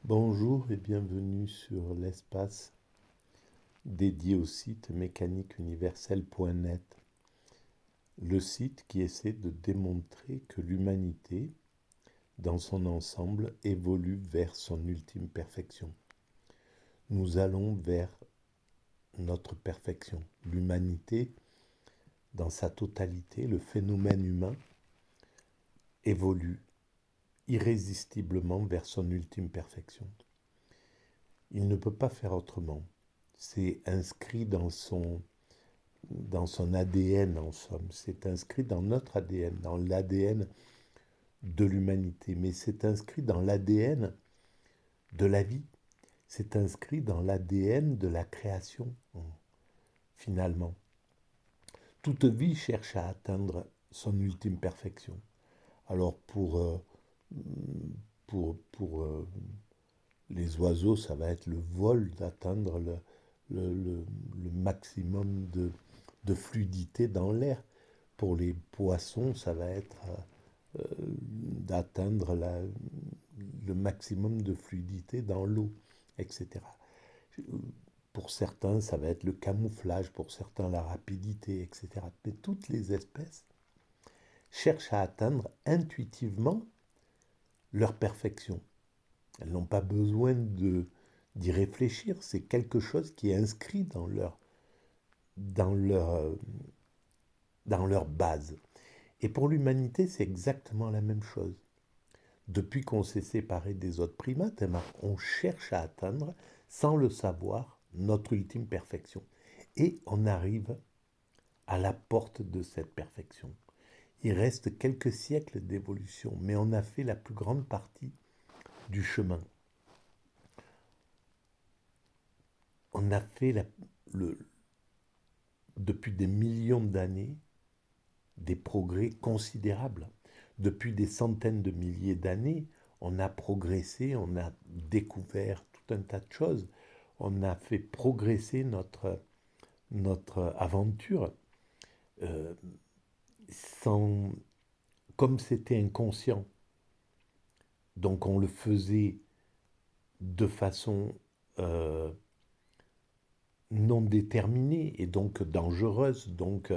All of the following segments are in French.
Bonjour et bienvenue sur l'espace dédié au site mécaniqueuniverselle.net, le site qui essaie de démontrer que l'humanité, dans son ensemble, évolue vers son ultime perfection. Nous allons vers notre perfection. L'humanité, dans sa totalité, le phénomène humain, évolue irrésistiblement vers son ultime perfection. Il ne peut pas faire autrement. C'est inscrit dans son ADN en somme. C'est inscrit dans notre ADN, dans l'ADN de l'humanité. Mais c'est inscrit dans l'ADN de la vie. C'est inscrit dans l'ADN de la création, finalement. Toute vie cherche à atteindre son ultime perfection. Alors pour les oiseaux, ça va être le vol d'atteindre le maximum de fluidité dans l'air. Pour les poissons, ça va être d'atteindre le maximum de fluidité dans l'eau, etc. Pour certains, ça va être le camouflage, pour certains, la rapidité, etc. Mais toutes les espèces cherchent à atteindre intuitivement leur perfection. Elles n'ont pas besoin d'y réfléchir, c'est quelque chose qui est inscrit dans leur, dans leur base. Et pour l'humanité, c'est exactement la même chose. Depuis qu'on s'est séparé des autres primates, on cherche à atteindre, sans le savoir, notre ultime perfection. Et on arrive à la porte de cette perfection. Il reste quelques siècles d'évolution, mais on a fait la plus grande partie du chemin. On a fait depuis des millions d'années des progrès considérables. Depuis des centaines de milliers d'années, on a progressé, on a découvert tout un tas de choses. On a fait progresser notre aventure euh, sans, comme c'était inconscient. Donc on le faisait de façon non déterminée et donc dangereuse, donc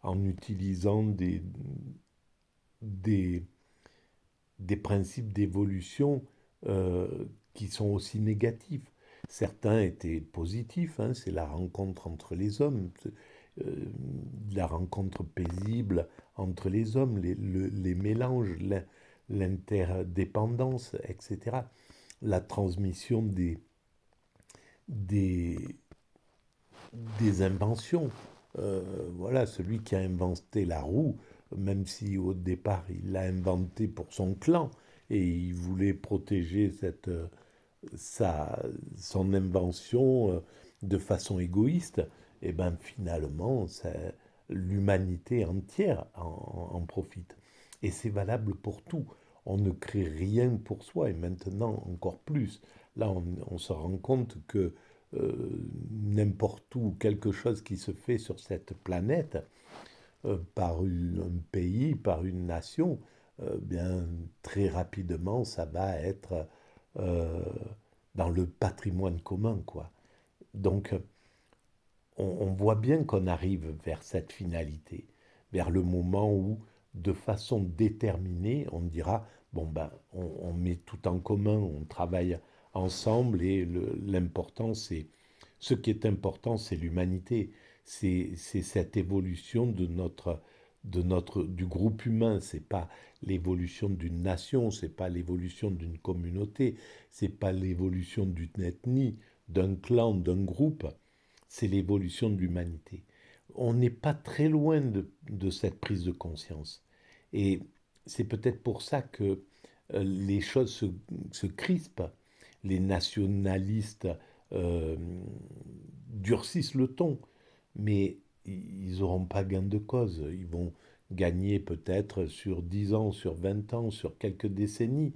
en utilisant des, des principes d'évolution qui sont aussi négatifs. Certains étaient positifs, hein, c'est la rencontre entre les hommes, la rencontre paisible entre les hommes, les mélanges, l'interdépendance, etc. La transmission des, des inventions. Voilà, celui qui a inventé la roue, même si au départ il l'a inventé pour son clan et il voulait protéger son invention de façon égoïste, et bien finalement l'humanité entière en profite. Et c'est valable pour tout. On ne crée rien pour soi et maintenant encore plus. Là, on se rend compte que n'importe où, quelque chose qui se fait sur cette planète, par un pays, par une nation, bien très rapidement, ça va être euh, dans le patrimoine commun, quoi. Donc, on voit bien qu'on arrive vers cette finalité, vers le moment où, de façon déterminée, on dira, bon ben, on met tout en commun, on travaille ensemble et l'important, c'est, ce qui est important, c'est l'humanité, c'est cette évolution du groupe humain, c'est pas l'évolution d'une nation, c'est pas l'évolution d'une communauté, c'est pas l'évolution d'une ethnie, d'un clan, d'un groupe, c'est l'évolution de l'humanité. On n'est pas très loin de cette prise de conscience. Et c'est peut-être pour ça que les choses se crispent. Les nationalistes euh, durcissent le ton, mais ils n'auront pas gain de cause. Ils vont gagner peut-être sur 10 ans, sur 20 ans, sur quelques décennies,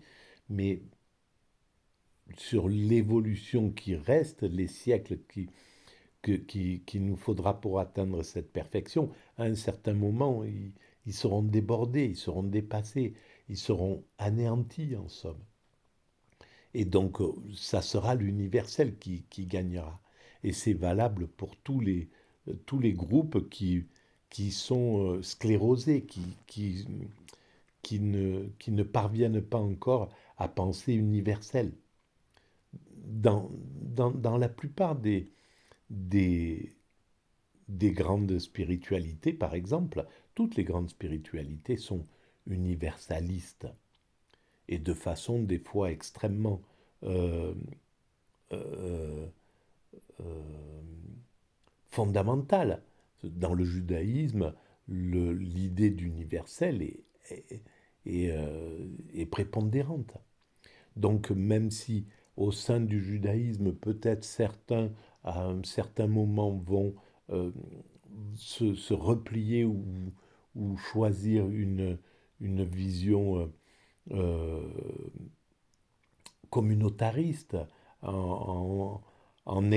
mais sur l'évolution qui reste, les siècles qu'il nous faudra pour atteindre cette perfection, à un certain moment, ils seront débordés, ils seront dépassés, ils seront anéantis en somme. Et donc, ça sera l'universel qui gagnera. Et c'est valable pour tous les groupes qui sont sclérosés, qui ne parviennent pas encore à penser universel. Dans la plupart des, des grandes spiritualités, par exemple, toutes les grandes spiritualités sont universalistes et de façon des fois extrêmement euh, euh, euh, fondamentale. Dans le judaïsme, l'idée d'universel est prépondérante. Donc même si au sein du judaïsme, peut-être certains, à un certain moment, vont euh, se replier ou choisir une vision euh, communautariste en, en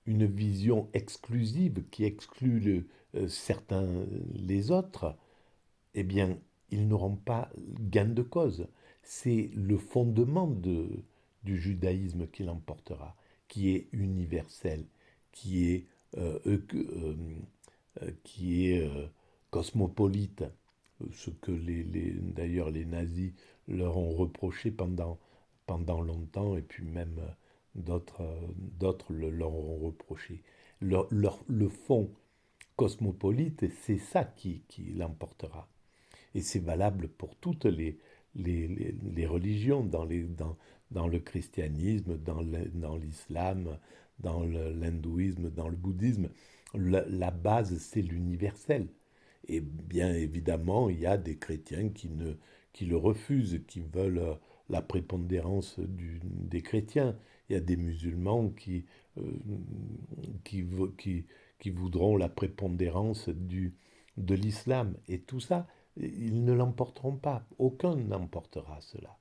une vision exclusive qui exclut certains les autres, eh bien, ils n'auront pas gain de cause. C'est le fondement du judaïsme qui l'emportera, qui est universel, qui est, euh, euh, euh, qui est cosmopolite, ce que d'ailleurs les nazis leur ont reproché pendant longtemps, et puis même d'autres leur ont reproché. Le fond cosmopolite, c'est ça qui l'emportera. Et c'est valable pour toutes les religions, dans le christianisme, dans l'islam, dans l'hindouisme, dans le bouddhisme. La base, c'est l'universel. Et bien évidemment, il y a des chrétiens qui le refusent, qui veulent la prépondérance des chrétiens. Il y a des musulmans euh, qui, qui, qui voudront la prépondérance de l'islam. Et tout ça, ils ne l'emporteront pas. Aucun n'emportera cela.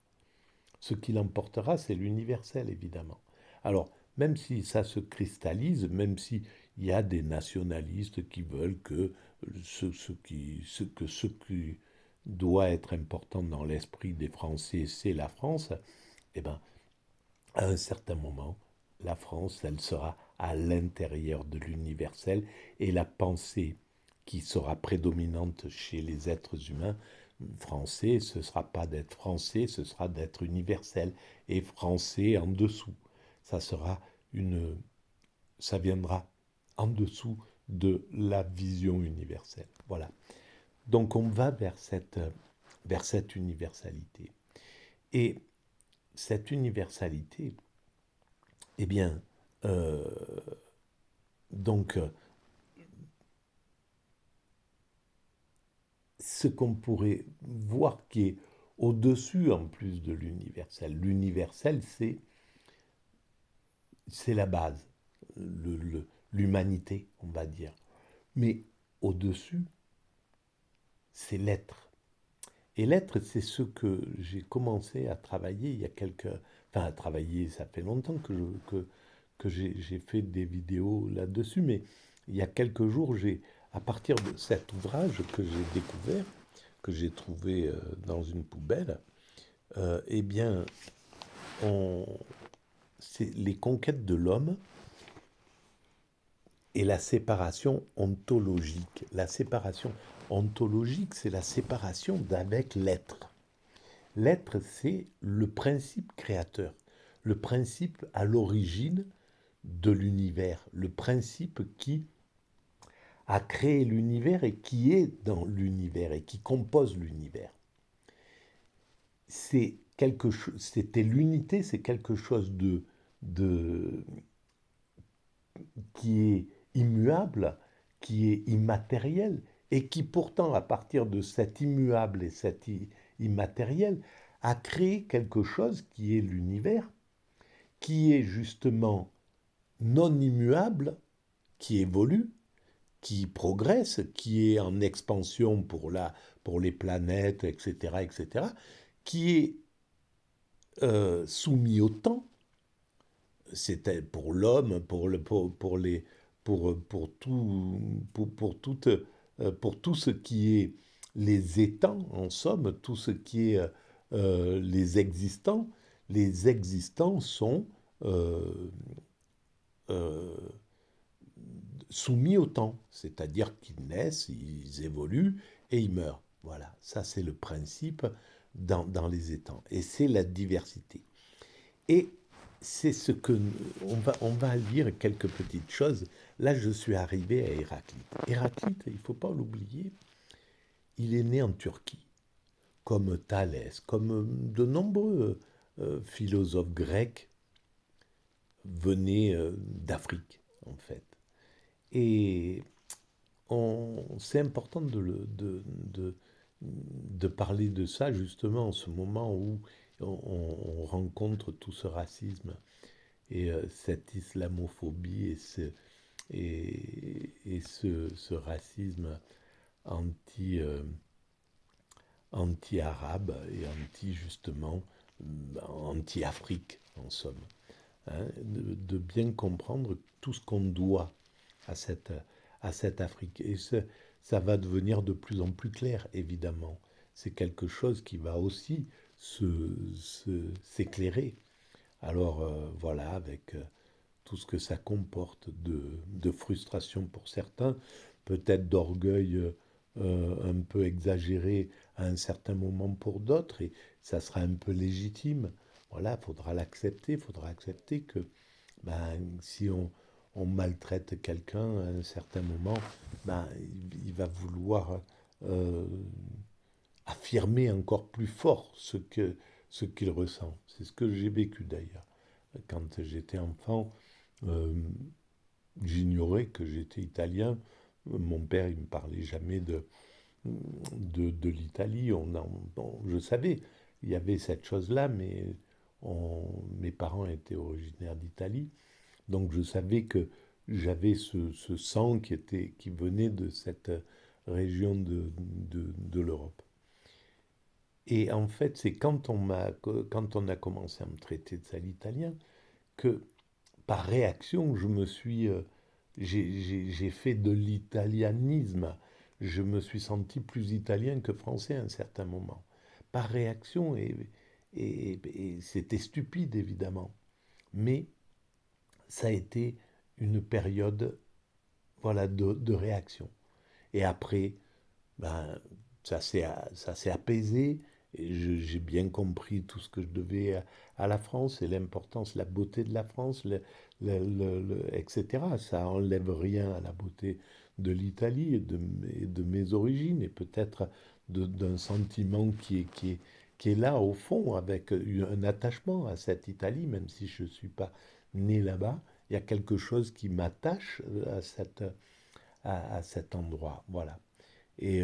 Ce qui l'emportera, c'est l'universel, évidemment. Alors, même si ça se cristallise, même s'il y a des nationalistes qui veulent que ce qui doit être important dans l'esprit des Français, c'est la France, eh bien, à un certain moment, la France, elle sera à l'intérieur de l'universel et la pensée qui sera prédominante chez les êtres humains français, ce ne sera pas d'être français, ce sera d'être universel et français en dessous. Ça sera une, ça viendra en dessous de la vision universelle. Voilà. Donc on va vers cette universalité. Et cette universalité, eh bien, euh, donc, ce qu'on pourrait voir qui est au-dessus en plus de l'universel. L'universel, c'est la base, l'humanité, on va dire. Mais au-dessus, c'est l'être. Et l'être, c'est ce que j'ai commencé à travailler il y a quelques... Enfin, à travailler, ça fait longtemps que j'ai fait des vidéos là-dessus, mais il y a quelques jours, à partir de cet ouvrage que j'ai découvert, que j'ai trouvé dans une poubelle, eh bien, on, c'est les conquêtes de l'homme et la séparation ontologique. La séparation ontologique, c'est la séparation d'avec l'être. L'être, c'est le principe créateur, le principe à l'origine de l'univers, le principe qui a créé l'univers et qui est dans l'univers et qui compose l'univers. C'était l'unité, c'est quelque chose de qui est immuable, qui est immatériel, et qui pourtant, à partir de cet immuable et cet immatériel, a créé quelque chose qui est l'univers, qui est justement non immuable, qui évolue, qui progresse, qui est en expansion pour les planètes, etc., etc., qui est soumis au temps. C'était pour l'homme, pour tout ce qui est les étangs, en somme, tout ce qui est les existants sont euh, euh, soumis au temps, c'est-à-dire qu'ils naissent, ils évoluent et ils meurent. Voilà, ça c'est le principe dans les étangs. Et c'est la diversité. Et c'est ce que on va lire quelques petites choses. Là, je suis arrivé à Héraclite. Héraclite, il ne faut pas l'oublier, il est né en Turquie, comme Thalès, comme de nombreux philosophes grecs venaient d'Afrique, en fait. Et c'est important de parler de ça justement en ce moment où on rencontre tout ce racisme et cette islamophobie ce racisme anti, anti-arabe et anti justement anti-Afrique en somme. Hein, de bien comprendre tout ce qu'on doit à cette Afrique. Et ça va devenir de plus en plus clair, évidemment. C'est quelque chose qui va aussi s'éclairer. Alors voilà, avec tout ce que ça comporte de frustration pour certains, peut-être d'orgueil un peu exagéré à un certain moment pour d'autres, et ça sera un peu légitime. Voilà, il faudra accepter que ben, si on maltraite quelqu'un à un certain moment, ben, il va vouloir euh, affirmer encore plus fort ce qu'il ressent. C'est ce que j'ai vécu d'ailleurs. Quand j'étais enfant, euh, j'ignorais que j'étais italien. Mon père, il me parlait jamais de l'Italie. Je savais, il y avait cette chose-là, mais mes parents étaient originaires d'Italie. Donc je savais que j'avais ce sang qui venait de cette région de l'Europe. Et en fait, c'est quand on a commencé à me traiter de sale italien que, par réaction, j'ai fait de l'italianisme. Je me suis senti plus italien que français à un certain moment. Par réaction, et c'était stupide évidemment. Mais ça a été une période voilà, de réaction. Et après, ben, ça s'est apaisé. Et j'ai bien compris tout ce que je devais à la France et l'importance, la beauté de la France, etc. Ça enlève rien à la beauté de l'Italie et de mes origines et peut-être d'un sentiment qui est là au fond avec un attachement à cette Italie, même si je ne suis pas né là-bas. Il y a quelque chose qui m'attache à cet endroit. Voilà. Et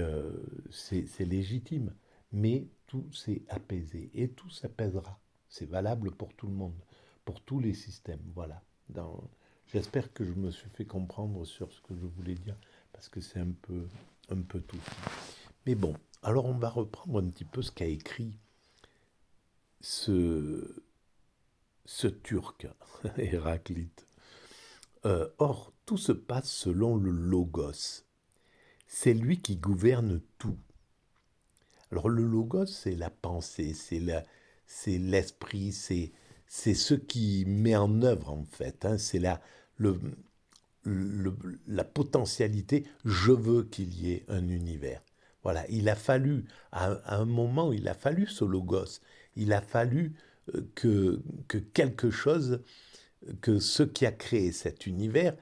c'est légitime. Mais tout s'est apaisé et tout s'apaisera. C'est valable pour tout le monde, pour tous les systèmes. Voilà. J'espère que je me suis fait comprendre sur ce que je voulais dire, parce que c'est un peu tout. Mais bon, alors on va reprendre un petit peu ce qu'a écrit ce, ce Turc, Héraclite. Or, tout se passe selon le logos. C'est lui qui gouverne tout. Alors le logos, c'est la pensée, c'est l'esprit, c'est ce qui met en œuvre en fait. Hein, c'est le, le- la potentialité. Je veux qu'il y ait un univers. Voilà, il a fallu, à un moment, il a fallu ce logos. Il a fallu que quelque chose, que ce qui a créé cet univers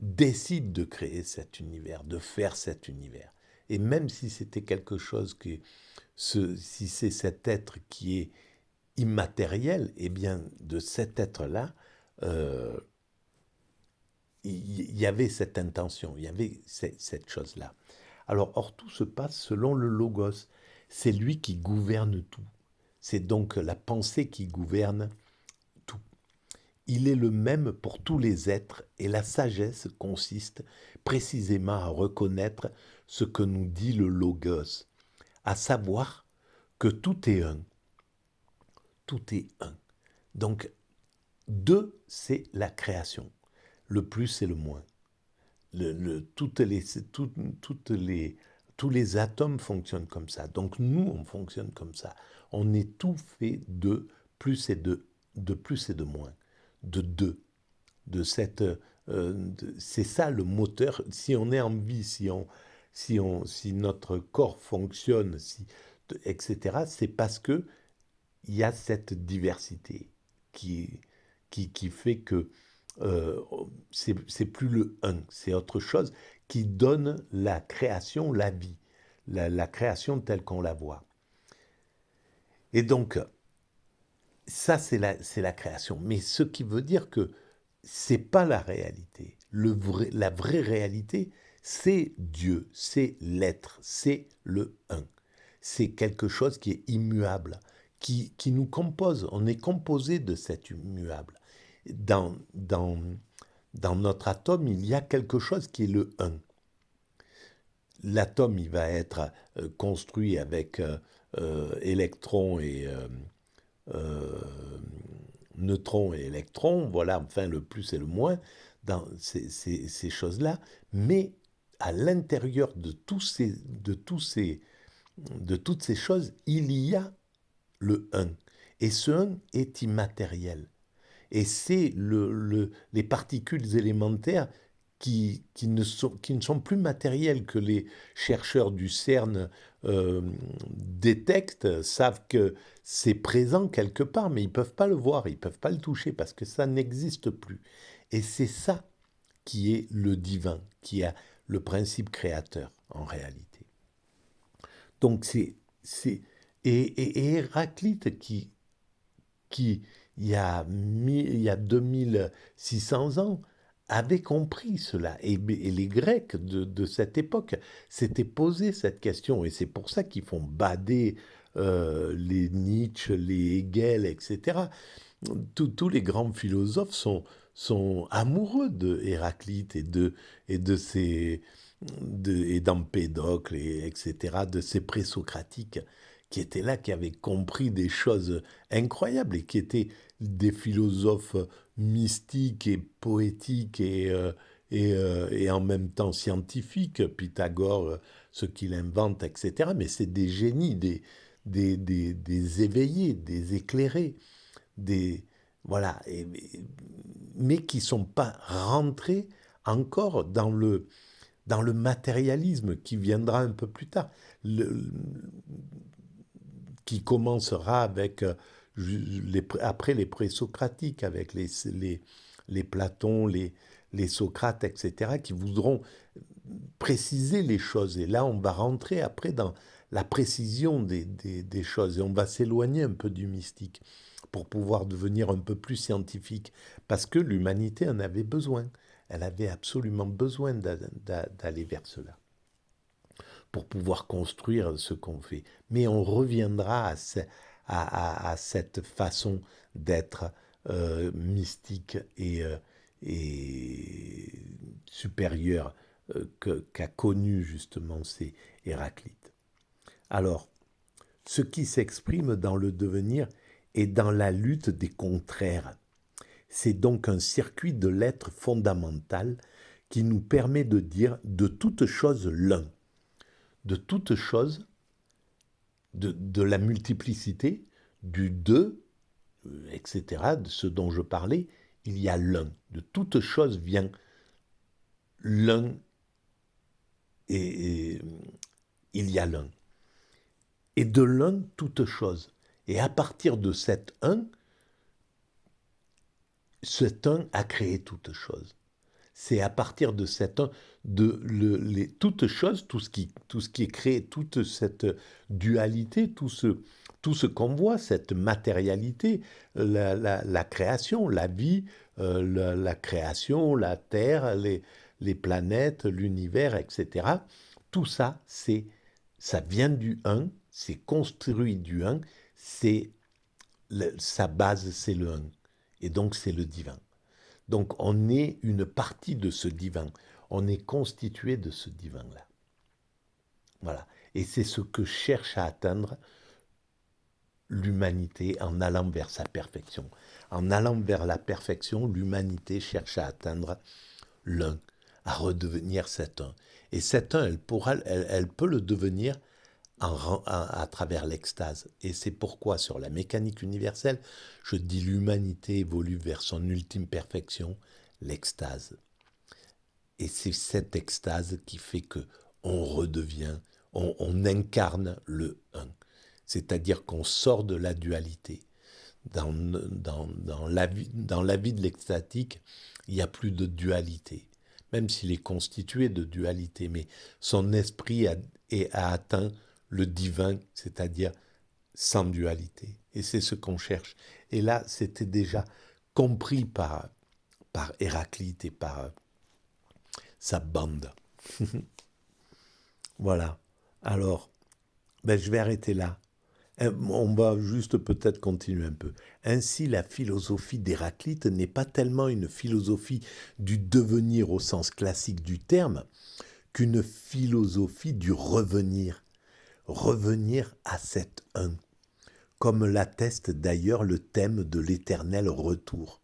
décide de créer cet univers, de faire cet univers. Et même si c'était quelque chose si c'est cet être qui est immatériel, eh bien, de cet être-là, euh, il y avait cette intention, il y avait cette chose-là. Alors, or, tout se passe selon le logos. C'est lui qui gouverne tout. C'est donc la pensée qui gouverne tout. Il est le même pour tous les êtres et la sagesse consiste précisément à reconnaître ce que nous dit le logos, à savoir que tout est un. Tout est un. Donc, deux, c'est la création. Le plus et le moins. Toutes les tous les atomes fonctionnent comme ça. Donc nous, on fonctionne comme ça. On est tout fait de plus et de plus et de moins, de deux, de cette. C'est ça le moteur. Si on est en vie, si notre corps fonctionne, etc., c'est parce que il y a cette diversité qui, qui fait que c'est plus le un, c'est autre chose qui donne la création, la vie, la création telle qu'on la voit. Et donc, ça, c'est la création. Mais ce qui veut dire que c'est pas la réalité. La vraie réalité, c'est Dieu, c'est l'être, c'est le un. C'est quelque chose qui est immuable, qui nous compose. On est composé de cet immuable. Dans notre atome, il y a quelque chose qui est le un. L'atome, il va être construit avec électrons et euh, neutrons et électrons, voilà, enfin le plus et le moins dans ces choses-là, mais à l'intérieur de toutes ces choses, il y a le un. Et ce un est immatériel. Et c'est les particules élémentaires qui ne sont plus matérielles, que les chercheurs du CERN détectent, savent que c'est présent quelque part, mais ils ne peuvent pas le voir, ils ne peuvent pas le toucher, parce que ça n'existe plus. Et c'est ça qui est le divin, qui a le principe créateur, en réalité. Donc et Héraclite qui il y a 2600 ans, avait compris cela. Et les Grecs de cette époque s'étaient posé cette question. Et c'est pour ça qu'ils font bader les Nietzsche, les Hegel, etc. Tous les grands philosophes sont amoureux de Héraclite et d'Empédocle, etc., de ces présocratiques qui étaient là, qui avaient compris des choses incroyables et qui étaient des philosophes mystiques et poétiques et en même temps scientifiques. Pythagore, ce qu'il invente, etc. Mais c'est des génies, des éveillés, des éclairés, des voilà, mais qui ne sont pas rentrés encore dans le matérialisme qui viendra un peu plus tard, qui commencera avec après les présocratiques, avec les Platons, les Socrates, etc., qui voudront préciser les choses. Et là, on va rentrer après dans la précision des choses et on va s'éloigner un peu du mystique pour pouvoir devenir un peu plus scientifique, parce que l'humanité en avait besoin. Elle avait absolument besoin d'aller vers cela pour pouvoir construire ce qu'on fait. Mais on reviendra à cette façon d'être mystique et supérieure qu'a connu justement ces Héraclites. Alors, ce qui s'exprime dans le devenir est dans la lutte des contraires. C'est donc un circuit de l'être fondamental qui nous permet de dire de toute chose l'un, de toute chose, de la multiplicité, du deux, etc., de ce dont je parlais, il y a l'un. De toute chose vient l'un et il y a l'un. Et de l'un, toute chose. Et à partir de cet un a créé toute chose. C'est à partir de cet un, toutes choses, tout ce qui est créé, toute cette dualité, tout ce qu'on voit, cette matérialité, la création, la vie, la création, la terre, les planètes, l'univers, etc. Tout ça, ça vient du un, c'est construit du un, sa base, c'est le un. Et donc, c'est le divin. Donc, on est une partie de ce divin. On est constitué de ce divin-là. Voilà. Et c'est ce que cherche à atteindre l'humanité en allant vers sa perfection. En allant vers la perfection, l'humanité cherche à atteindre l'un, à redevenir cet un. Et cette un, elle peut le devenir à travers l'extase. Et c'est pourquoi sur la mécanique universelle, je dis l'humanité évolue vers son ultime perfection, l'extase. Et c'est cette extase qui fait que on redevient, on incarne le un. C'est-à-dire qu'on sort de la dualité. Dans la vie de l'extatique, il n'y a plus de dualité, même s'il est constitué de dualité, mais son esprit a atteint le divin, c'est-à-dire sans dualité. Et c'est ce qu'on cherche. Et là, c'était déjà compris par Héraclite et par sa bande. Voilà. Alors, je vais arrêter là. On va juste peut-être continuer un peu. Ainsi, la philosophie d'Héraclite n'est pas tellement une philosophie du devenir au sens classique du terme qu'une philosophie du revenir. Revenir à cet un, comme l'atteste d'ailleurs le thème de l'éternel retour.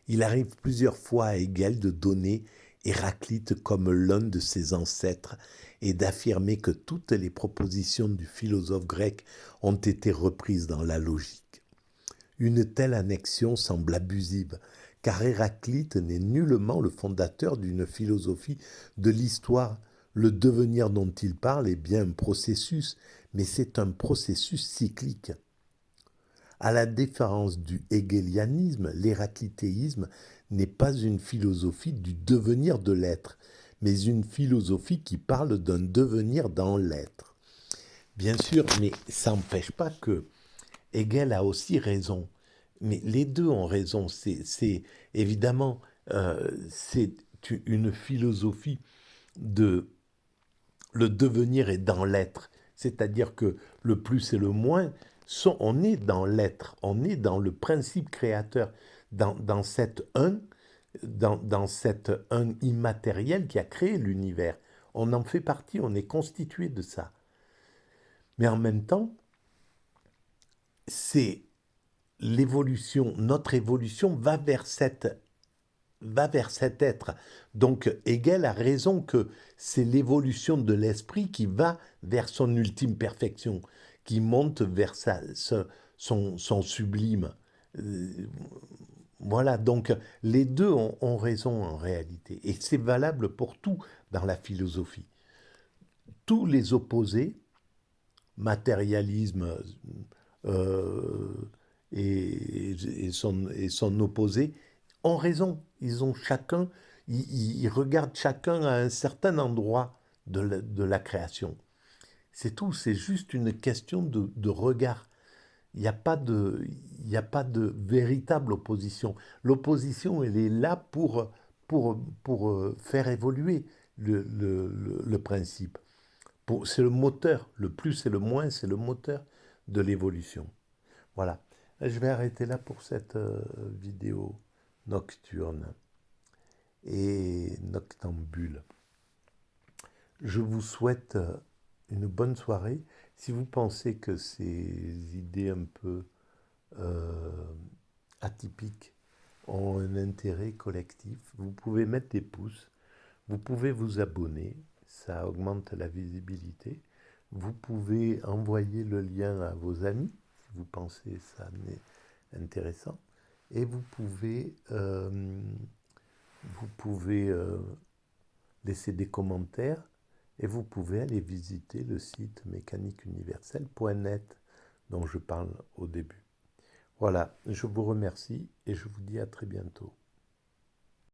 Il arrive plusieurs fois à Hegel de donner Héraclite comme l'un de ses ancêtres et d'affirmer que toutes les propositions du philosophe grec ont été reprises dans la logique. Une telle annexion semble abusive, car Héraclite n'est nullement le fondateur d'une philosophie de l'histoire. Le devenir dont il parle est bien un processus, mais c'est un processus cyclique. À la différence du hegelianisme, l'héraclitéisme n'est pas une philosophie du devenir de l'être, mais une philosophie qui parle d'un devenir dans l'être. Bien sûr, mais ça n'empêche pas que Hegel a aussi raison. Mais les deux ont raison. C'est évidemment, c'est une philosophie de le devenir est dans l'être. C'est-à-dire que le plus et le moins, on est dans l'être, on est dans le principe créateur, dans cet un, dans cet un immatériel qui a créé l'univers. On en fait partie, on est constitué de ça. Mais en même temps, c'est l'évolution, notre évolution va vers cet être. Donc Hegel a raison que c'est l'évolution de l'esprit qui va vers son ultime perfection, qui monte vers son sublime. Voilà, donc les deux ont raison en réalité. Et c'est valable pour tout dans la philosophie. Tous les opposés, matérialisme euh, et son opposé, ont raison. Ils ont chacun, ils regardent chacun à un certain endroit de la création. C'est tout, c'est juste une question de regard. Il n'y a pas de, il n'y a pas de véritable opposition. L'opposition, elle est là pour faire évoluer le principe. C'est le moteur. Le plus et le moins, c'est le moteur de l'évolution. Voilà. Je vais arrêter là pour cette vidéo nocturne et noctambule. Je vous souhaite une bonne soirée. Si vous pensez que ces idées un peu atypiques ont un intérêt collectif, vous pouvez mettre des pouces, vous pouvez vous abonner, ça augmente la visibilité. Vous pouvez envoyer le lien à vos amis, si vous pensez ça est intéressant. Et vous pouvez laisser des commentaires et vous pouvez aller visiter le site mécaniqueuniverselle.net dont je parle au début. Voilà, je vous remercie et je vous dis à très bientôt.